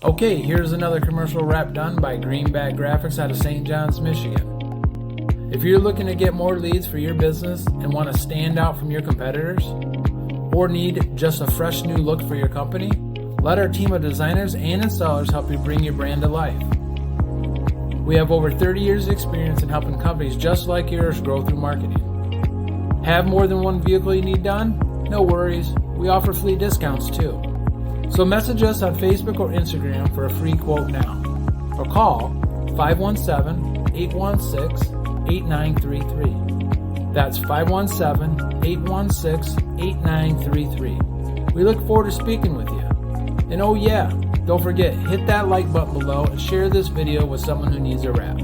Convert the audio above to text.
Okay, here's another commercial wrap done by Greenback Graphics out of St. John's, Michigan. If you're looking to get more leads for your business and want to stand out from your competitors, or need just a fresh new look for your company, let our team of designers and installers help you bring your brand to life. We have over 30 years of experience in helping companies just like yours grow through marketing. Have more than one vehicle you need done? No worries, we offer fleet discounts too. So message us on Facebook or Instagram for a free quote now, or call 517-816-8933. That's 517-816-8933. We look forward to speaking with you. And oh yeah, don't forget, hit that like button below and share this video with someone who needs a wrap.